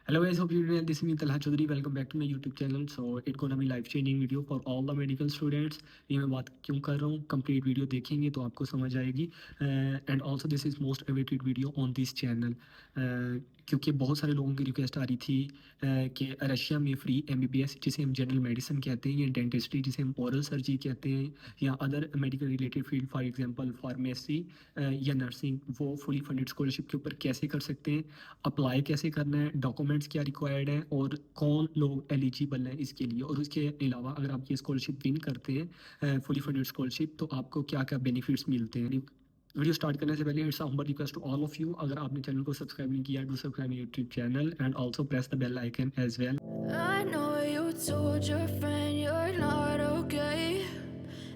Hello guys, hope you're doing well. This is me Talha Chaudhary. Welcome back to my YouTube channel. So it's gonna be life changing video for all the medical students. ये मैं बात क्यों कर रहा हूँ, complete video देखेंगे तो आपको समझ आएगी. And also this is most awaited video on this channel, क्योंकि बहुत सारे लोगों की रिक्वेस्ट आ रही थी कि रशिया में फ्री MBBS जिसे हम जनरल मेडिसिन कहते हैं, या डेंटिस्ट्री जिसे हम ओरल सर्जरी कहते हैं, या other medical related field for example pharmacy या नर्सिंग, वो फुली फंडेड स्कॉलरशिप के ऊपर कैसे कर सकते हैं, अप्लाई कैसे करना है, डॉक्यूमेंट्स क्या रिक्वायर्ड हैं और कौन लोग एलिजिबल हैं इसके लिए. और उसके अलावा अगर आप ये स्कॉलरशिप विन करते हैं फुली फंडेड स्कॉलरशिप, तो आपको क्या क्या बेनिफिट्स मिलते हैं. वीडियो स्टार्ट करने से पहले it's humble request to all of you, अगर आपने चैनल को सब्सक्राइब नहीं किया do subscribe YouTube channel and also press the bell icon as well. I know you told your friend you're not okay.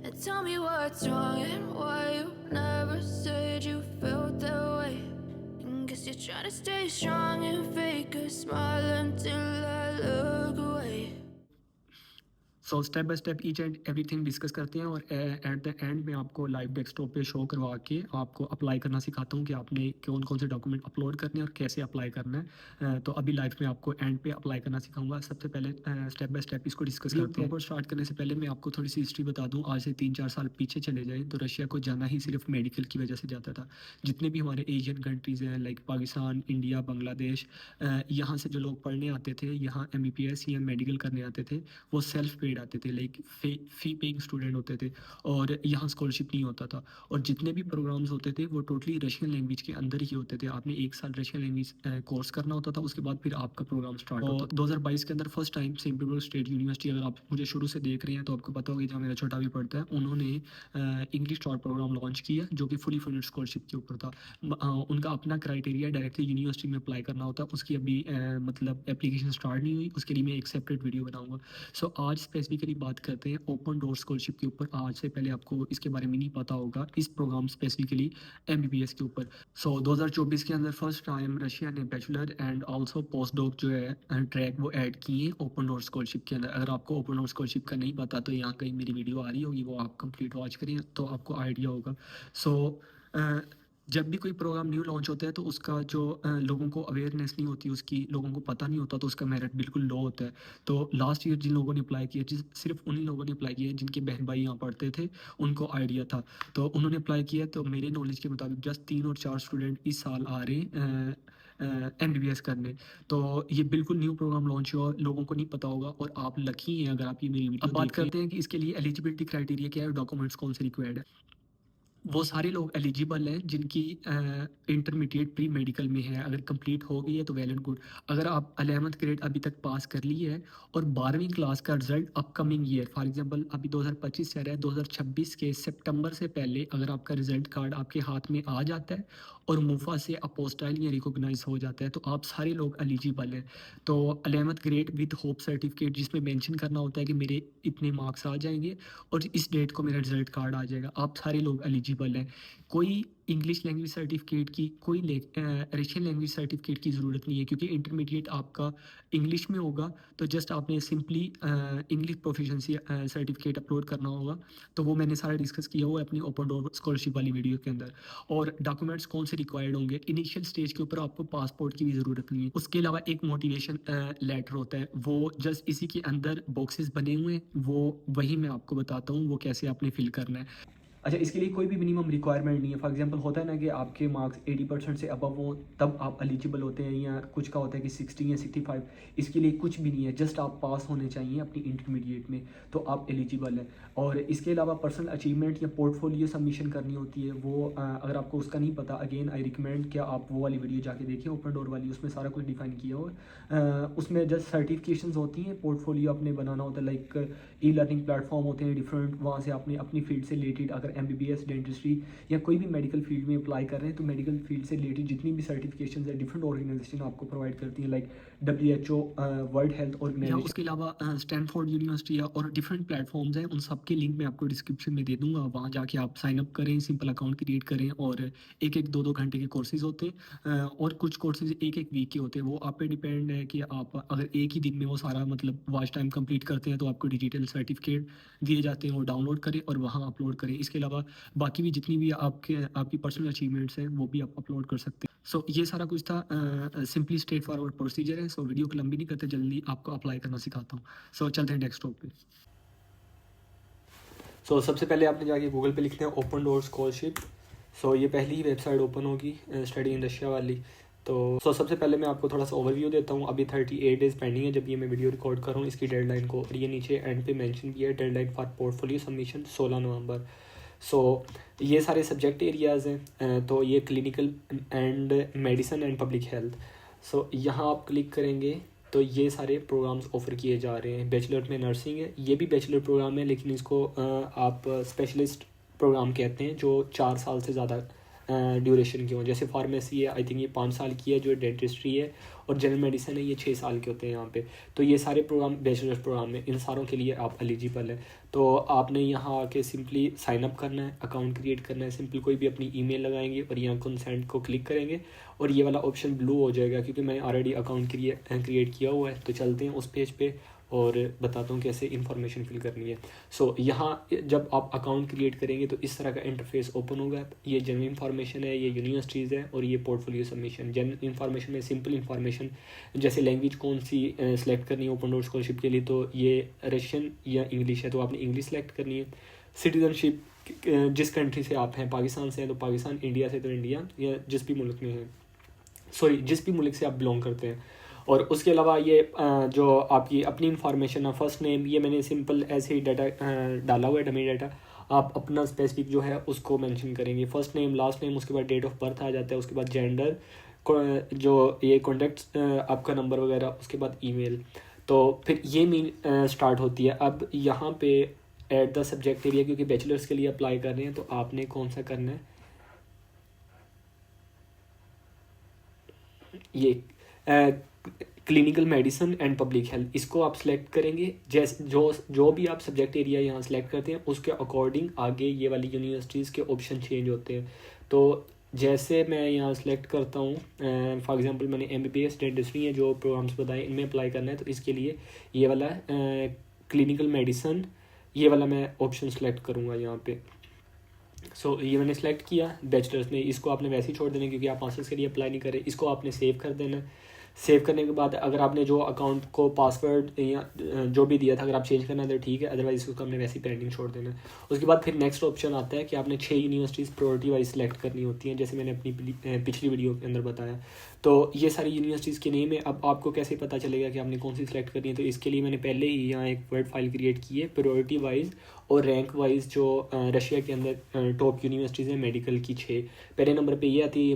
And tell me what's wrong and why you never said you felt that way. And guess you're trying to stay strong and fake a smile until I look away. So step by step each and everything discuss करते हैं, और at the end में आपको live desktop पे show करवा के आपको apply करना सिखाता हूँ कि आपने कौन कौन से डॉक्यूमेंट अपलोड करने हैं और कैसे अप्लाई करना है. तो अभी लाइव में आपको एंड पे अप्लाई करना सिखाऊंगा. सबसे पहले स्टेप बाय स्टेप इसको डिस्कस करते हैं. स्टार्ट करने से पहले मैं आपको थोड़ी सी हिस्ट्री बता दूँ. आज से 3-4 साल पीछे चले जाएँ तो रशिया को जाना ही सिर्फ मेडिकल की वजह से जाता था. जितने भी हमारे एशियन कंट्रीज़ हैं लाइक पाकिस्तान, इंडिया, बांग्लादेश, यहाँ से जो लोग पढ़ने आते थे, यहाँ MBBS या मेडिकल करने आते थे, वो सेल्फ पेड आते थे, लाइक फी पेइंग स्टूडेंट होते थे, और यहाँ स्कॉलरशिप नहीं होता था. और जितने भी प्रोग्राम्स होते थे वो टोटली रशियन लैंग्वेज के अंदर ही होते थे. आपने 1 साल रशियन लैंग्वेज कोर्स करना होता था, उसके बाद फिर आपका प्रोग्राम स्टार्ट होता था. 2022 के अंदर first time Saint Petersburg state university, अगर आप मुझे शुरू से देख रहे हैं तो आपको पता होगा जहाँ मेरा छोटा भी पढ़ता है, उन्होंने इंग्लिश स्टार प्रोग्राम लॉन्च किया जो कि फुली फंडेड स्कॉलरशिप के ऊपर था. उनका अपना क्राइटेरिया डायरेक्टली यूनिवर्सिटी में अप्लाई करना होता है. उसकी अभी मतलब एप्लीकेशन स्टार्ट नहीं हुई, उसके लिए मैं एक सेपरेट वीडियो बनाऊंगा. सो आज स्पेसिफिकली बात करते हैं ओपन डोर स्कॉलरशिप के ऊपर. आज से पहले आपको इसके बारे में नहीं पता होगा, इस प्रोग्राम स्पेसिफिकली MBBS के ऊपर. सो 2024 के अंदर फर्स्ट टाइम रशिया ने bachelor and also post doc जो है ट्रैक वो ऐड किए ओपन डोर स्कॉलरशिप के अंदर. अगर आपको ओपन डोर स्कॉलरशिप का नहीं पता तो यहाँ कहीं मेरी वीडियो आ रही होगी, वो आप कंप्लीट वॉच करें तो आपको आइडिया होगा. सो जब भी कोई प्रोग्राम न्यू लॉन्च होता है तो उसका जो लोगों को अवेयरनेस नहीं होती, उसकी लोगों को पता नहीं होता, तो उसका मेरिट बिल्कुल लो होता है. तो लास्ट ईयर जिन लोगों ने अप्लाई किया, जिस सिर्फ उन्हीं लोगों ने अप्लाई किया जिनके बहन भाई यहाँ पढ़ते थे, उनको आइडिया था तो उन्होंने अप्लाई किया. तो मेरे नॉलेज के मुताबिक जस्ट 3 और 4 स्टूडेंट इस साल आ रहे हैं MBBS करने. तो ये बिल्कुल न्यू प्रोग्राम लॉन्च हुआ, लोगों को नहीं पता होगा, और आप लकी हैं अगर आप ये मेरी वीडियो. अब बात करते हैं कि इसके लिए एलिजिबिलिटी क्राइटेरिया क्या है, डॉक्यूमेंट्स कौन से रिक्वायर्ड है. वो सारे लोग एलिजिबल हैं जिनकी इंटरमीडिएट प्री मेडिकल में है. अगर कंप्लीट हो गई है तो वेल एंड गुड. अगर आप 11th ग्रेड अभी तक पास कर ली है और 12वीं क्लास का result upcoming year, for example अभी 2025 चल रहा है, 2026 के सितंबर से पहले अगर आपका रिजल्ट कार्ड आपके हाथ में आ जाता है और मुफा से अपोस्टाइल या रिकॉग्नाइज हो जाता है, तो आप सारे लोग एलिजिबल हैं. तो 11th grade with hope certificate, जिसमें मेंशन करना होता है कि मेरे इतने मार्क्स आ जाएंगे और इस डेट को मेरा रिजल्ट कार्ड आ जाएगा, आप सारे लोग एलिजिबल हैं. कोई इंग्लिश लैंग्वेज सर्टिफिकेट की, कोई रशियन लैंग्वेज सर्टिफिकेट की ज़रूरत नहीं है, क्योंकि इंटरमीडिएट आपका इंग्लिश में होगा. तो जस्ट आपने simply English proficiency certificate upload करना होगा. तो वो मैंने सारा डिस्कस किया हुआ है अपनी ओपन डोर स्कॉलरशिप वाली वीडियो के अंदर. और डॉक्यूमेंट्स कौन से रिक्वायर्ड होंगे, इनिशियल स्टेज के ऊपर आपको पासपोर्ट की भी ज़रूरत नहीं है. उसके अलावा एक मोटिवेशन लेटर होता है, वो जस्ट इसी के अंदर बॉक्सेस बने हुए हैं, वो वही मैं आपको बताता हूँ वो कैसे आपने फिल करना है. अच्छा, इसके लिए कोई भी मिनिमम रिक्वायरमेंट नहीं है. फॉर एग्जांपल होता है ना कि आपके मार्क्स 80% से अबव हो तब आप एलिजिबल होते हैं, या कुछ का होता है कि 60 या 65. इसके लिए कुछ भी नहीं है, जस्ट आप पास होने चाहिए अपनी इंटरमीडिएट में तो आप एलिजिबल हैं. और इसके अलावा पर्सनल अचीवमेंट या पोर्टफोलियो सबमिशन करनी होती है. वो अगर आपको उसका नहीं पता, अगेन आई रिकमेंड कि आप वो वाली वीडियो जाके देखें ओपन डोर वाली, उसमें सारा कुछ डिफाइन किया हुआ. उसमें जस्ट सर्टिफिकेशंस होती हैं, पोर्टफोलियो अपने बनाना होता है, लाइक ई लर्निंग प्लेटफॉर्म होते हैं डिफरेंट, वहाँ से आपने अपनी फील्ड से रिलेटेड, अगर MBBS डेंटिस्ट्री या कोई भी मेडिकल फील्ड में अप्लाई कर रहे हैं तो मेडिकल फील्ड से रिलेटेड जितनी भी सर्टिफिकेशन है डिफरेंट ऑर्गेनाइजेशन आपको प्रोवाइड करती हैं, like WHO, world health organisation. उसके अलावा स्टैनफोर्ड यूनिवर्सिटी और डिफरेंट प्लेटफॉर्म्स हैं, उन सब के लिंक मैं आपको डिस्क्रिप्शन में दे दूंगा. वहाँ जाके आप साइन अप करें, सिंपल अकाउंट क्रिएट करें, और 1-1, 2-2 घंटे के कोर्सेज होते हैं, और कुछ कोर्सेज 1-1 वीक के होते हैं. वो आप पे डिपेंड है कि आप अगर एक ही दिन में वो सारा मतलब वॉच टाइम कंप्लीट करते हैं तो आपको डिजिटल सर्टिफिकेट दिए जाते हैं, वो डाउनलोड करें और वहाँ अपलोड करें. इसके अलावा बाकी भी जितनी भी आपकी पर्सनल अचीवमेंट्स हैं वो भी आप अपलोड कर सकते हैं। सो ये सारा कुछ था, सिंपली स्ट्रेट फॉरवर्ड प्रोसीजर है। सो वीडियो को लंबी नहीं करते, जल्दी आपको अप्लाई करना सिखाता हूँ। सो चलते हैं डेस्कटॉप पे। सो सबसे पहले आपने जाके गूगल पे लिखते हैं ओपन डोर स्कॉलरशिप। सो ये पहली ही वेबसाइट ओपन होगी स्टडी इन रशिया वाली। तो सबसे पहले मैं आपको थोड़ा सा ओवरव्यू देता हूँ। अभी 38 डेज़ पेंडिंग है जब ये मैं वीडियो रिकॉर्ड कर रहा हूँ इसकी डेडलाइन को, और ये नीचे एंड पे मेंशन किया है deadline for portfolio submission 16 November. So ये सारे सब्जेक्ट एरियाज़ हैं। तो ये clinical and medicine and public health. So यहाँ आप क्लिक करेंगे तो ये सारे प्रोग्राम्स ऑफ़र किए जा रहे हैं। बैचलर में नर्सिंग है, ये भी बैचलर प्रोग्राम है, लेकिन इसको आप स्पेशलिस्ट प्रोग्राम कहते हैं जो 4 साल से ज़्यादा ड्यूरेशन की हो। जैसे फार्मेसी है, आई थिंक ये 5 साल की है, जो डेंटिस्ट्री है और जनरल मेडिसिन है ये 6 साल के होते हैं यहाँ पे। तो ये सारे प्रोग्राम बैचलर प्रोग्राम में इन सारों के लिए आप एलिजिबल है। तो आपने यहाँ आके सिंपली साइन अप करना है, अकाउंट क्रिएट करना है। सिंपल कोई भी अपनी ईमेल लगाएंगे और यहाँ कंसेंट को क्लिक करेंगे और ये वाला ऑप्शन ब्लू हो जाएगा क्योंकि मैंने ऑलरेडी अकाउंट क्रिएट किया हुआ है। तो चलते हैं उस पेज पे और बताता हूँ कैसे इन्फॉर्मेशन फिल करनी है। सो यहाँ जब आप अकाउंट क्रिएट करेंगे तो इस तरह का इंटरफेस ओपन होगा। ये जनरल इन्फॉर्मेशन है, ये यूनिवर्सिटीज़ है और ये पोर्टफोलियो सबमिशन। जनरल इन्फॉर्मेशन में सिंपल इन्फॉर्मेशन जैसे लैंग्वेज कौन सी सेलेक्ट करनी है ओपन डोर स्कॉलरशिप के लिए, तो ये रशियन या इंग्लिश है तो आपने इंग्लिश सेलेक्ट करनी है। सिटीजनशिप जिस कंट्री से आप हैं, पाकिस्तान से हैं तो पाकिस्तान, इंडिया से तो इंडिया, या जिस भी मुल्क में हैं, जिस भी मुल्क से आप बिलोंग करते हैं। और उसके अलावा ये जो आपकी अपनी इन्फॉर्मेशन है, फर्स्ट नेम ये मैंने सिंपल ऐसे ही डाटा डाला हुआ है, डमी डाटा। आप अपना स्पेसिफिक जो है उसको मेंशन करेंगे, फर्स्ट नेम, लास्ट नेम, उसके बाद डेट ऑफ बर्थ आ जाता है, उसके बाद जेंडर, जो ये कॉन्टैक्ट आपका नंबर वगैरह, उसके बाद ईमेल। तो फिर ये मील स्टार्ट होती है। अब यहाँ पे एट द सब्जेक्ट एरिया, क्योंकि बैचलर्स के लिए अप्लाई कर रहे हैं तो आपने कौन सा करना है, ये clinical medicine and public health, इसको आप सेलेक्ट करेंगे। जैसे जो भी आप सब्जेक्ट एरिया यहाँ सेलेक्ट करते हैं उसके अकॉर्डिंग आगे ये वाली यूनिवर्सिटीज़ के ऑप्शन चेंज होते हैं। तो जैसे मैं यहाँ सेलेक्ट करता हूँ, फॉर एग्जांपल मैंने MBBS डेंटिस्ट्री है जो प्रोग्राम्स बताए इनमें अप्लाई करना है, तो इसके लिए ये वाला क्लिनिकल मेडिसिन, ये वाला मैं ऑप्शन सेलेक्ट करूँगा यहाँ पे। सो ये मैंने सेलेक्ट किया बैचलर्स में। इसको आपने वैसे ही छोड़ देना क्योंकि आप मास्टर्स के लिए अप्लाई नहीं कर रहे। इसको आपने सेव कर देना। सेव करने के बाद अगर आपने जो अकाउंट को पासवर्ड या जो भी दिया था अगर आप चेंज करना है तो ठीक है, अदरवाइज उसको हमने वैसे ही पेंडिंग छोड़ देना है। उसके बाद फिर नेक्स्ट ऑप्शन आता है कि आपने 6 यूनिवर्सिटीज़ प्रायोरिटी वाइज सेलेक्ट करनी होती हैं, जैसे मैंने अपनी पिछली वीडियो के अंदर बताया। तो ये सारी यूनिवर्सिटीज़ के नेम है। अब आपको कैसे पता चलेगा कि आपने कौन सी सेलेक्ट करनी है, तो इसके लिए मैंने पहले ही यहाँ एक वर्ड फाइल क्रिएट की है प्रायोरिटी वाइज और रैंक वाइज। जो रशिया के अंदर टॉप यूनिवर्सिटीज़ हैं मेडिकल की 6, पहले नंबर पे ये आती है। ये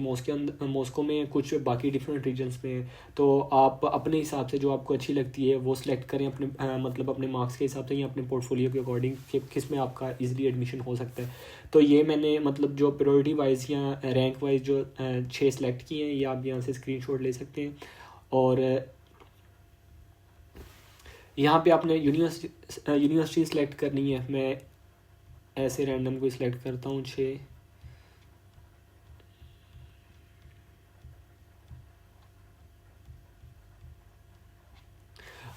मॉस्को में, कुछ बाकी डिफरेंट रीजन्स में है। तो आप अपने हिसाब से जो आपको अच्छी लगती है वो सिलेक्ट करें अपने मतलब अपने मार्क्स के हिसाब से या अपने पोर्टफोलियो के अकॉर्डिंग कि किस में आपका इजीली एडमिशन हो सकता है। तो ये मैंने मतलब जो प्रायोरिटी वाइज या रैंक वाइज जो 6 सेलेक्ट किए हैं, ये आप यहाँ से स्क्रीनशॉट ले सकते हैं। और यहाँ पे आपने यूनिवर्सिटी सेलेक्ट करनी है। मैं ऐसे रैंडम को सिलेक्ट करता हूँ 6।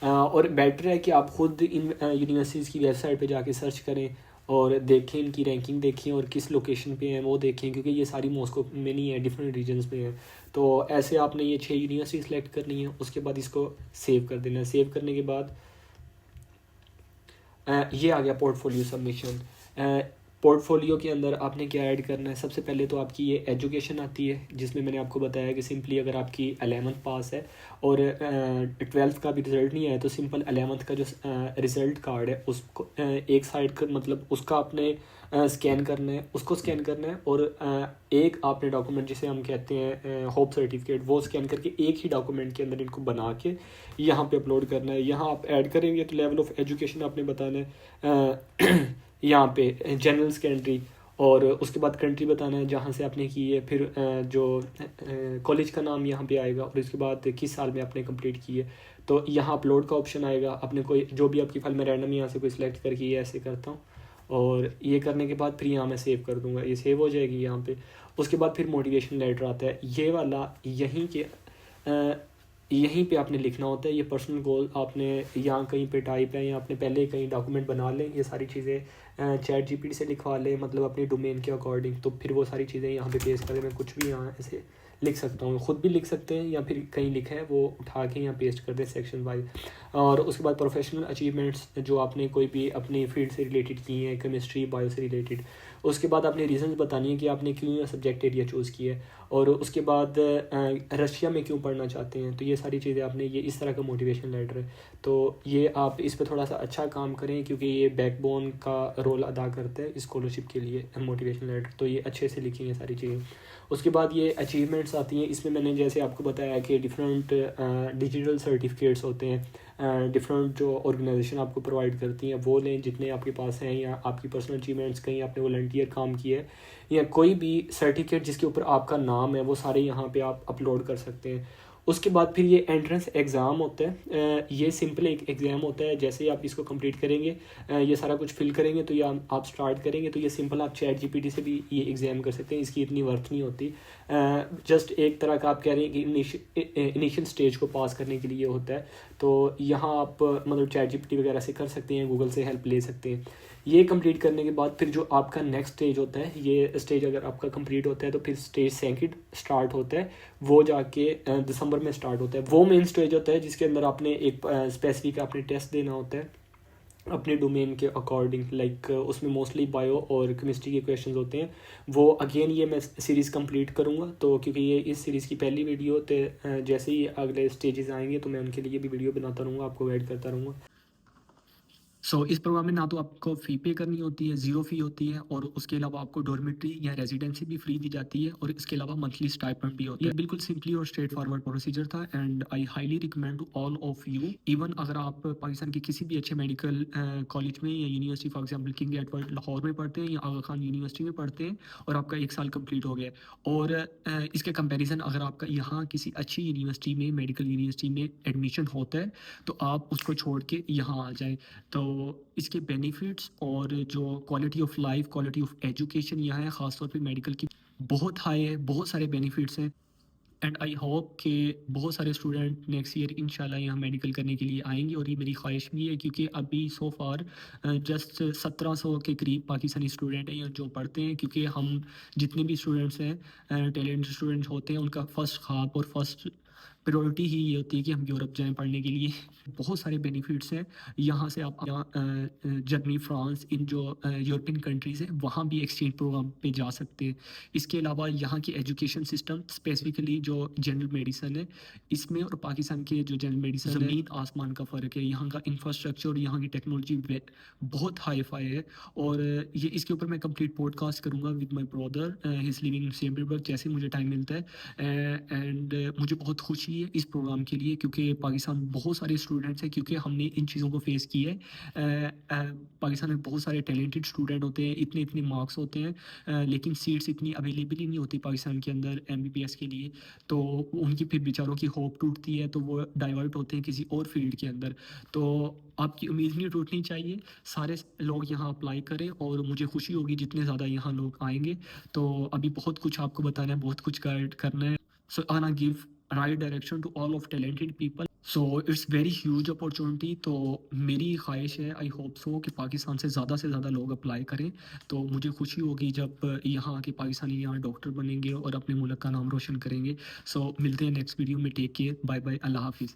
और बेटर है कि आप खुद इन यूनिवर्सिटीज़ की वेबसाइट पे जाके सर्च करें और देखें, इनकी रैंकिंग देखें और किस लोकेशन पे हैं वो देखें, क्योंकि ये सारी मॉस्को में नहीं है, डिफरेंट रीजन्स में है। तो ऐसे आपने ये 6 यूनिवर्सिटी सेलेक्ट करनी है। उसके बाद इसको सेव कर देना है। सेव करने के बाद ये आ गया पोर्टफोलियो सबमिशन। पोर्टफोलियो के अंदर आपने क्या ऐड करना है, सबसे पहले तो आपकी ये एजुकेशन आती है जिसमें मैंने आपको बताया कि सिंपली अगर आपकी 11th पास है और 12th का भी रिज़ल्ट नहीं आया तो सिंपल 11th का जो रिज़ल्ट कार्ड है उसको एक साइड कर मतलब उसका आपने स्कैन करना है, उसको स्कैन करना है। और एक आपने डॉक्यूमेंट जिसे हम कहते हैं होप सर्टिफिकेट, वो स्कैन करके एक ही डॉक्यूमेंट के अंदर इनको बना के यहाँ पे अपलोड करना है। यहाँ आप ऐड करेंगे तो लेवल ऑफ एजुकेशन आपने बताना है यहाँ पे जनरल कंट्री, और उसके बाद कंट्री बताना है जहाँ से आपने की है। फिर जो कॉलेज का नाम यहाँ पे आएगा और उसके बाद किस साल में आपने कंप्लीट की है। तो यहाँ अपलोड का ऑप्शन आएगा। अपने कोई जो भी आपकी फाइल में रैंडम यहाँ से कोई सिलेक्ट करके ये ऐसे करता हूँ और ये करने के बाद फिर यहाँ मैं सेव कर दूँगा, ये सेव हो जाएगी यहाँ पे। उसके बाद फिर मोटिवेशन लेटर आता है, ये वाला यहीं के यहीं पे आपने लिखना होता है। ये पर्सनल गोल आपने यहाँ कहीं पे टाइप है या आपने पहले कहीं डॉक्यूमेंट बना लें, ये सारी चीज़ें चैट जीपीटी से लिखवा लें, मतलब अपनी डोमेन के अकॉर्डिंग। तो फिर वो सारी चीज़ें यहाँ पे पेस्ट करें। मैं कुछ भी यहाँ ऐसे लिख सकता हूँ, ख़ुद भी लिख सकते हैं या फिर कहीं लिखा है वो उठा के यहाँ पेस्ट कर दें सेक्शन वाइज। और उसके बाद प्रोफेशनल अचीवमेंट्स जो आपने कोई भी अपनी फील्ड से रिलेटेड की हैं, केमिस्ट्री बायो से रिलेटेड। उसके बाद आपने रीज़न बतानी है कि आपने क्यों ये सब्जेक्ट एरिया चूज़ किया है, और उसके बाद रशिया में क्यों पढ़ना चाहते हैं। तो ये सारी चीज़ें आपने, ये इस तरह का मोटिवेशन लेटर है। तो ये आप इस पे थोड़ा सा अच्छा काम करें, क्योंकि ये बैकबोन का रोल अदा करता है स्कॉलरशिप के लिए मोटिवेशन लेटर। तो ये अच्छे से लिखेंगे सारी चीज़ें। उसके बाद ये अचीवमेंट्स आती हैं। इसमें मैंने जैसे आपको बताया कि डिफरेंट डिजिटल सर्टिफिकेट्स होते हैं, डिफरेंट जो ऑर्गेनाइजेशन आपको प्रोवाइड करती हैं वो लें जितने आपके पास हैं, या आपकी पर्सनल अचीवमेंट्स, कहीं आपने वॉलंटियर काम किया है या कोई भी सर्टिफिकेट जिसके ऊपर आपका नाम है, वो सारे यहाँ पे आप अपलोड कर सकते हैं। उसके बाद फिर ये एंट्रेंस एग्ज़ाम होता है। ये सिंपल एक एग्ज़ाम होता है। जैसे ही आप इसको कंप्लीट करेंगे, ये सारा कुछ फिल करेंगे, तो ये आप स्टार्ट करेंगे, तो ये सिंपल आप चैट जीपीटी से भी ये एग्ज़ाम कर सकते हैं। इसकी इतनी वर्थ नहीं होती। जस्ट एक तरह का आप कह रहे हैं कि इनिशियल स्टेज को पास करने के लिए होता है। तो यहाँ आप मतलब चैट जीपीटी वगैरह से कर सकते हैं, गूगल से हेल्प ले सकते हैं। ये कंप्लीट करने के बाद फिर जो आपका नेक्स्ट स्टेज होता है, ये स्टेज अगर आपका कंप्लीट होता है तो फिर स्टेज सेकंड स्टार्ट होता है। वो जाके दिसंबर में स्टार्ट होता है। वो मेन स्टेज होता है जिसके अंदर आपने एक स्पेसिफिक आपने टेस्ट देना होता है अपने डोमेन के अकॉर्डिंग। लाइक उसमें मोस्टली बायो और केमिस्ट्री के क्वेश्चंस होते हैं। वो अगेन ये मैं सीरीज़ कंप्लीट करूँगा, तो क्योंकि ये इस सीरीज़ की पहली वीडियो, तो जैसे ही अगले स्टेजेस आएंगे तो मैं उनके लिए भी वीडियो बनाता रहूँगा, आपको गाइड करता रहूँगा। इस प्रोग्राम में ना तो आपको फ़ी पे करनी होती है, ज़ीरो फ़ी होती है, और उसके अलावा आपको डॉर्मेट्री या रेजिडेंसी भी फ्री दी जाती है, और इसके अलावा मंथली स्टाइपेंड भी होता है। ये बिल्कुल सिंपली और स्ट्रेट फॉरवर्ड प्रोसीजर था, and I highly recommend to all of you. Even अगर आप पाकिस्तान के किसी भी अच्छे मेडिकल कॉलेज में या university, for example king Edward Lahore में पढ़ते हैं या आगा खान यूनिवर्सिटी में पढ़ते हैं, और आपका 1 साल कंप्लीट हो गया है, और इसके कंपैरिजन अगर आपका यहाँ किसी अच्छी यूनिवर्सिटी में, मेडिकल यूनिवर्सिटी में एडमिशन होता है, तो आप उसको छोड़ के यहाँ आ जाएँ। तो इसके बेनिफिट्स और जो quality of life, quality of education यहाँ है, ख़ासतौर पे मेडिकल की, बहुत हाई है, बहुत सारे बेनिफिट्स हैं। एंड आई होप कि बहुत सारे स्टूडेंट नेक्स्ट ईयर इंशाल्लाह यहाँ मेडिकल करने के लिए आएंगे, और ये मेरी ख्वाहिश भी है, क्योंकि अभी सो फार जस्ट 1700 के करीब पाकिस्तानी स्टूडेंट हैं यहाँ जो पढ़ते हैं। क्योंकि हम जितने भी स्टूडेंट्स हैं, टैलेंट स्टूडेंट्स होते हैं, उनका फ़र्स्ट ख्वाब और फर्स्ट प्रायोरिटी ही ये होती है कि हम यूरोप जाएं पढ़ने के लिए। बहुत सारे बेनिफिट्स हैं यहाँ से। आप यहाँ जर्मनी, फ्रांस, इन जो यूरोपियन कंट्रीज़ हैं, वहाँ भी एक्सचेंज प्रोग्राम पे जा सकते हैं। इसके अलावा यहाँ की एजुकेशन सिस्टम, स्पेसिफिकली जो जनरल मेडिसन है, इसमें और पाकिस्तान के जो जनरल मेडिसन है, ज़मीन आसमान का फ़र्क है। यहाँ का इंफ्रास्ट्रक्चर और यहाँ की टेक्नोलॉजी बहुत हाई फाई है। और ये इसके ऊपर मैं कंप्लीट पॉडकास्ट करूँगा with my brother, his living in Semberberg, जैसे मुझे टाइम मिलता है। एंड मुझे बहुत खुशी है इस प्रोग्राम के लिए, क्योंकि पाकिस्तान बहुत सारे स्टूडेंट्स हैं, क्योंकि हमने इन चीज़ों को फेस किया है। पाकिस्तान में बहुत सारे टैलेंटेड स्टूडेंट होते हैं, इतने इतने मार्क्स होते हैं, लेकिन सीट्स इतनी अवेलेबल ही नहीं होती पाकिस्तान के अंदर एमबीबीएस के लिए। तो उनकी फिर बेचारों की होप टूटती है, तो वो डाइवर्ट होते हैं किसी और फील्ड के अंदर। तो आपकी उम्मीद नहीं टूटनी चाहिए। सारे लोग यहाँ अप्लाई करें, और मुझे खुशी होगी जितने ज़्यादा यहाँ लोग आएंगे। तो अभी बहुत कुछ आपको बताना है, बहुत कुछ गाइड करना है। So I give right direction to all of talented people. So it's very huge opportunity. तो मेरी ख्वाहिश है, आई होप सो, कि पाकिस्तान से ज़्यादा लोग अप्लाई करें। तो मुझे खुशी होगी जब यहाँ आके पाकिस्तानी यहाँ डॉक्टर बनेंगे और अपने मुल्क का नाम रोशन करेंगे। सो मिलते हैं नेक्स्ट वीडियो में। टेक केयर, बाय बाय, अल्लाह हाफिज़।